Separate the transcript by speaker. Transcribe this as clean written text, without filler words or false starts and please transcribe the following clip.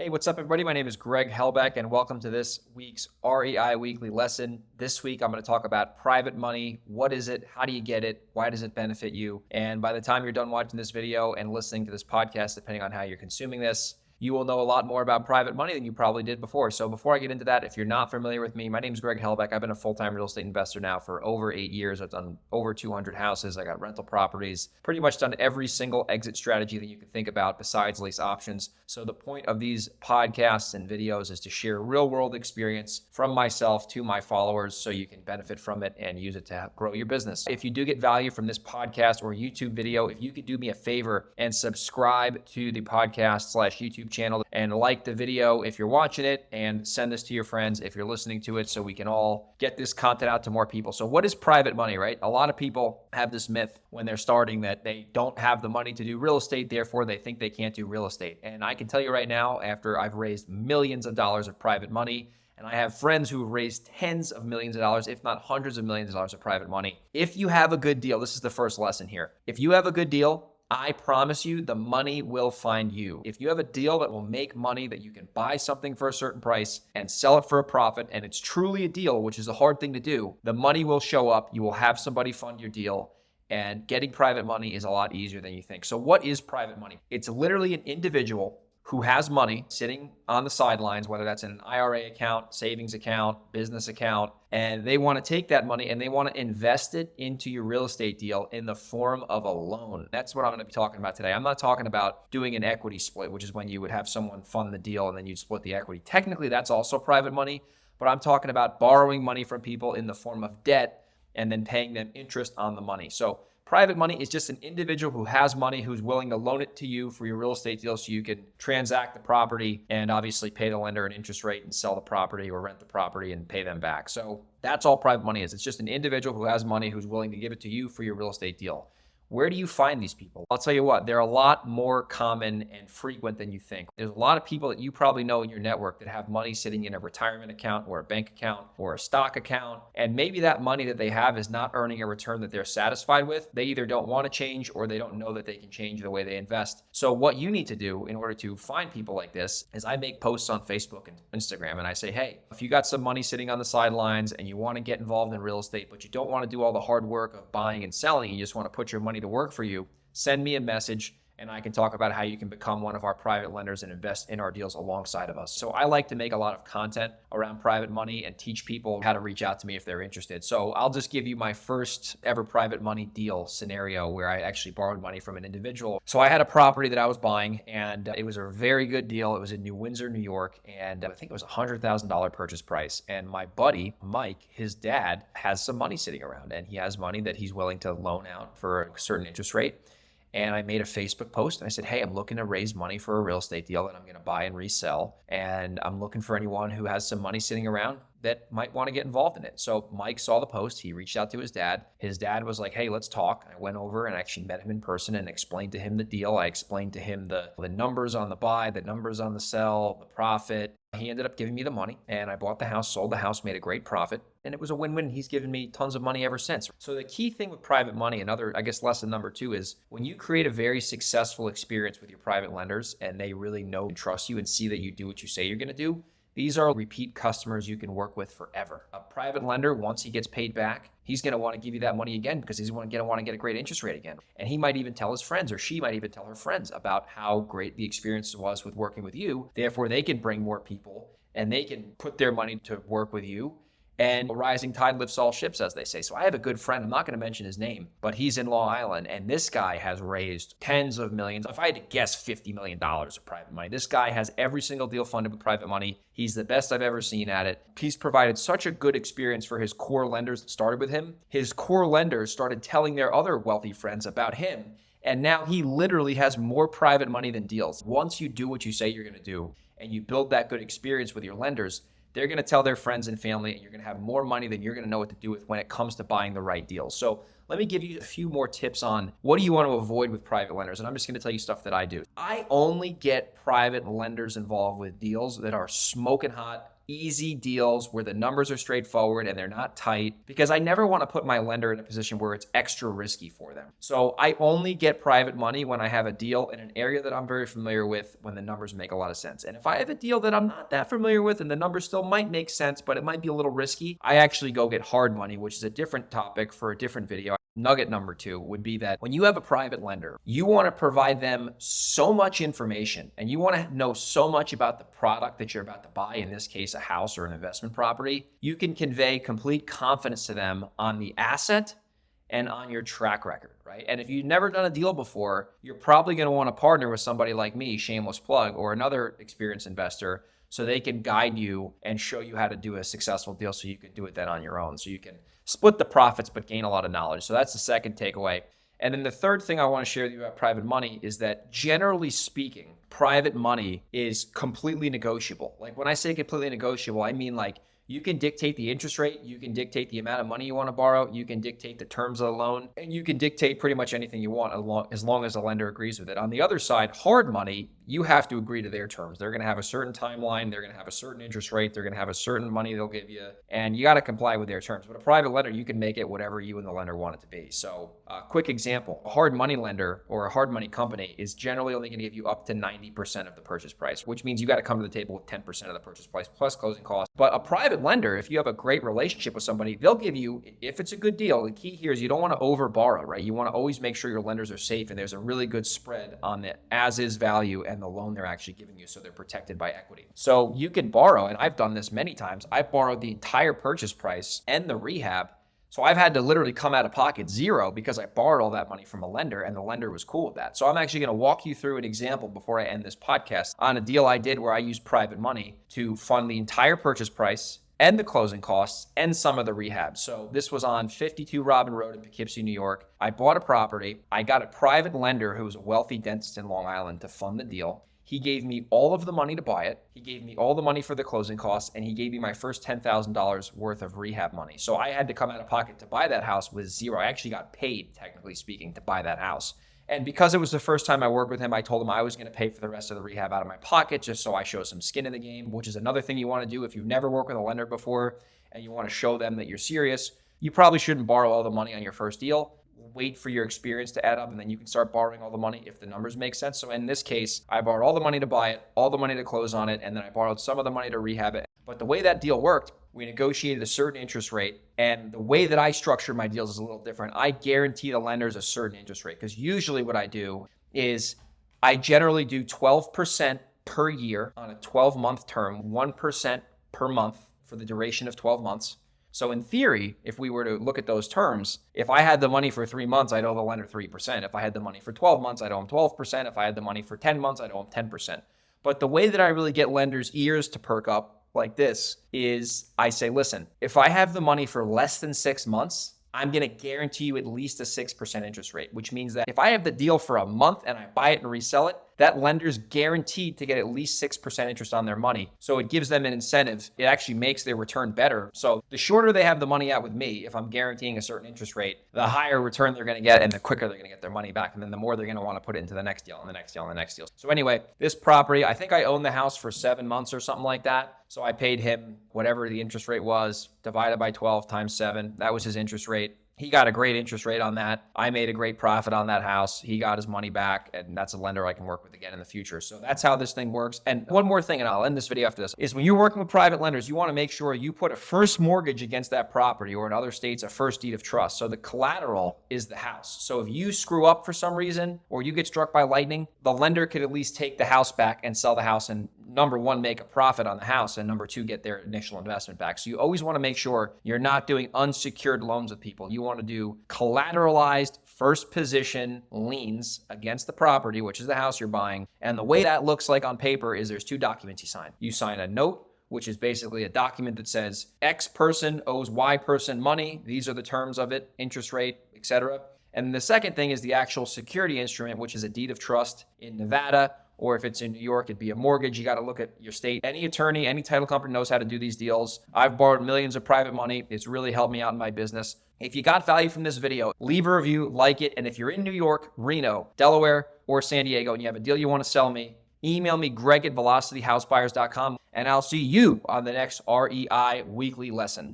Speaker 1: Hey, what's up, everybody? My name is Greg Helbeck, and welcome to this week's REI Weekly Lesson. This week, I'm going to talk about private money. What is it? How do you get it? Why does it benefit you? And by the time you're done watching this video and listening to this podcast, depending on how you're consuming this, you will know a lot more about private money than you probably did before. So before I get into that, if you're not familiar with me, my name is Greg Helbeck. I've been a full-time real estate investor now for over 8 years. I've done over 200 houses. I got rental properties, pretty much done every single exit strategy that you can think about besides lease options. So the point of these podcasts and videos is to share real-world experience from myself to my followers so you can benefit from it and use it to grow your business. If you do get value from this podcast or YouTube video, if you could do me a favor and subscribe to the podcast/YouTube channel and like the video if you're watching it, and send this to your friends if you're listening to it so we can all get this content out to more people. So what is private money, right? A lot of people have this myth when they're starting that they don't have the money to do real estate, therefore they think they can't do real estate. And I can tell you right now, after I've raised millions of dollars of private money, and I have friends who have raised tens of millions of dollars, if not hundreds of millions of dollars of private money. If you have a good deal, this is the first lesson here. If you have a good deal, I promise you the money will find you. If you have a deal that will make money, that you can buy something for a certain price and sell it for a profit, and it's truly a deal, which is a hard thing to do, the money will show up. You will have somebody fund your deal, and getting private money is a lot easier than you think. So what is private money? It's literally an individual who has money sitting on the sidelines, whether that's in an IRA account, savings account, business account, and they want to take that money and they want to invest it into your real estate deal in the form of a loan. That's what I'm going to be talking about today. I'm not talking about doing an equity split, which is when you would have someone fund the deal and then you'd split the equity. Technically, that's also private money, but I'm talking about borrowing money from people in the form of debt and then paying them interest on the money. So private money is just an individual who has money, who's willing to loan it to you for your real estate deal so you can transact the property and obviously pay the lender an interest rate and sell the property or rent the property and pay them back. So that's all private money is. It's just an individual who has money who's willing to give it to you for your real estate deal. Where do you find these people? I'll tell you what, they're a lot more common and frequent than you think. There's a lot of people that you probably know in your network that have money sitting in a retirement account or a bank account or a stock account. And maybe that money that they have is not earning a return that they're satisfied with. They either don't want to change or they don't know that they can change the way they invest. So what you need to do in order to find people like this is I make posts on Facebook and Instagram and I say, hey, if you got some money sitting on the sidelines and you want to get involved in real estate, but you don't want to do all the hard work of buying and selling, you just want to put your money to work for you, send me a message and I can talk about how you can become one of our private lenders and invest in our deals alongside of us. So I like to make a lot of content around private money and teach people how to reach out to me if they're interested. So I'll just give you my first ever private money deal scenario where I actually borrowed money from an individual. So I had a property that I was buying and it was a very good deal. It was in New Windsor, New York, and I think it was a $100,000 purchase price. And my buddy, Mike, his dad has some money sitting around and he has money that he's willing to loan out for a certain interest rate. And I made a Facebook post and I said, hey, I'm looking to raise money for a real estate deal that I'm going to buy and resell. And I'm looking for anyone who has some money sitting around that might want to get involved in it. So Mike saw the post. He reached out to his dad. His dad was like, hey, let's talk. I went over and actually met him in person and explained to him the deal. I explained to him the numbers on the buy, the numbers on the sell, the profit. He ended up giving me the money and I bought the house, sold the house, made a great profit. And it was a win-win. He's given me tons of money ever since. So the key thing with private money, another, I guess, lesson number 2 is when you create a very successful experience with your private lenders and they really know and trust you and see that you do what you say you're going to do, these are repeat customers you can work with forever. A private lender, once he gets paid back, he's going to want to give you that money again because he's going to want to get a great interest rate again. And he might even tell his friends, or she might even tell her friends about how great the experience was with working with you. Therefore, they can bring more people and they can put their money to work with you. And a rising tide lifts all ships, as they say. So I have a good friend, I'm not going to mention his name, but he's in Long Island, and this guy has raised tens of millions. If I had to guess, $50 million of private money. This guy has every single deal funded with private money. He's the best I've ever seen at it. He's provided such a good experience for his core lenders that started with him. His core lenders started telling their other wealthy friends about him, and now he literally has more private money than deals. Once you do what you say you're going to do, and you build that good experience with your lenders, they're going to tell their friends and family, and you're going to have more money than you're going to know what to do with when it comes to buying the right deals. So let me give you a few more tips on what do you want to avoid with private lenders. And I'm just going to tell you stuff that I do. I only get private lenders involved with deals that are smoking hot, easy deals where the numbers are straightforward and they're not tight, because I never want to put my lender in a position where it's extra risky for them. So I only get private money when I have a deal in an area that I'm very familiar with, when the numbers make a lot of sense. And if I have a deal that I'm not that familiar with and the numbers still might make sense, but it might be a little risky, I actually go get hard money, which is a different topic for a different video. Nugget number 2 would be that when you have a private lender, you want to provide them so much information and you want to know so much about the product that you're about to buy, in this case, a house or an investment property. You can convey complete confidence to them on the asset and on your track record, right? And if you've never done a deal before, you're probably going to want to partner with somebody like me, shameless plug, or another experienced investor, so they can guide you and show you how to do a successful deal so you can do it then on your own. So you can split the profits but gain a lot of knowledge. So that's the second takeaway. And then the third thing I want to share with you about private money is that, generally speaking, private money is completely negotiable. Like, when I say completely negotiable, I mean like you can dictate the interest rate, you can dictate the amount of money you want to borrow, you can dictate the terms of the loan, and you can dictate pretty much anything you want as long as the lender agrees with it. On the other side, hard money, you have to agree to their terms. They're going to have a certain timeline, they're going to have a certain interest rate, they're going to have a certain money they'll give you, and you got to comply with their terms. But a private lender, you can make it whatever you and the lender want it to be. So quick example, a hard money lender or a hard money company is generally only going to give you up to 90% of the purchase price, which means you got to come to the table with 10% of the purchase price plus closing costs. But a private lender, if you have a great relationship with somebody, they'll give you, if it's a good deal, the key here is you don't want to over borrow, right? You want to always make sure your lenders are safe and there's a really good spread on the as is value and the loan they're actually giving you, so they're protected by equity. So you can borrow, and I've done this many times. I've borrowed the entire purchase price and the rehab. So I've had to literally come out of pocket zero because I borrowed all that money from a lender and the lender was cool with that. So I'm actually going to walk you through an example before I end this podcast on a deal I did where I used private money to fund the entire purchase price and the closing costs and some of the rehab. So this was on 52 Robin Road in Poughkeepsie, New York. I bought a property. I got a private lender who was a wealthy dentist in Long Island to fund the deal. He gave me all of the money to buy it. He gave me all the money for the closing costs, and he gave me my first $10,000 worth of rehab money. So I had to come out of pocket to buy that house with zero. I actually got paid, technically speaking, to buy that house. And because it was the first time I worked with him, I told him I was going to pay for the rest of the rehab out of my pocket, just so I show some skin in the game, which is another thing you want to do if you've never worked with a lender before and you want to show them that you're serious. You probably shouldn't borrow all the money on your first deal. Wait for your experience to add up, and then you can start borrowing all the money if the numbers make sense. So in this case, I borrowed all the money to buy it, all the money to close on it, and then I borrowed some of the money to rehab it. But the way that deal worked, we negotiated a certain interest rate, and the way that I structure my deals is a little different. I guarantee the lenders a certain interest rate, because usually what I do is I generally do 12% per year on a 12-month term, 1% per month for the duration of 12 months. So in theory, if we were to look at those terms, if I had the money for 3 months, I'd owe the lender 3%. If I had the money for 12 months, I'd owe them 12%. If I had the money for 10 months, I'd owe them 10%. But the way that I really get lenders' ears to perk up like this is I say, listen, if I have the money for less than 6 months, I'm going to guarantee you at least a 6% interest rate, which means that if I have the deal for a month and I buy it and resell it, that lender's guaranteed to get at least 6% interest on their money. So it gives them an incentive. It actually makes their return better. So the shorter they have the money out with me, if I'm guaranteeing a certain interest rate, the higher return they're going to get and the quicker they're going to get their money back. And then the more they're going to want to put it into the next deal and the next deal and the next deal. So anyway, this property, I think I owned the house for 7 months or something like that. So I paid him whatever the interest rate was, divided by 12 times 7. That was his interest rate. He got a great interest rate on that. I made a great profit on that house. He got his money back, and that's a lender I can work with again in the future. So that's how this thing works. And one more thing, and I'll end this video after this, is when you're working with private lenders, you want to make sure you put a first mortgage against that property, or in other states, a first deed of trust. So the collateral is the house. So if you screw up for some reason, or you get struck by lightning, the lender could at least take the house back and sell the house and, number one, make a profit on the house, and number two, get their initial investment back. So you always want to make sure you're not doing unsecured loans with people. You want to do collateralized first position liens against the property, which is the house you're buying. And the way that looks like on paper is there's 2 documents you sign. You sign a note, which is basically a document that says X person owes Y person money. These are the terms of it, interest rate, etc. And the second thing is the actual security instrument, which is a deed of trust in Nevada. Or if it's in New York, it'd be a mortgage. You got to look at your state. Any attorney, any title company knows how to do these deals. I've borrowed millions of private money. It's really helped me out in my business. If you got value from this video, leave a review, like it. And if you're in New York, Reno, Delaware, or San Diego, and you have a deal you want to sell me, email me, Greg at velocityhousebuyers.com, and I'll see you on the next REI weekly lesson.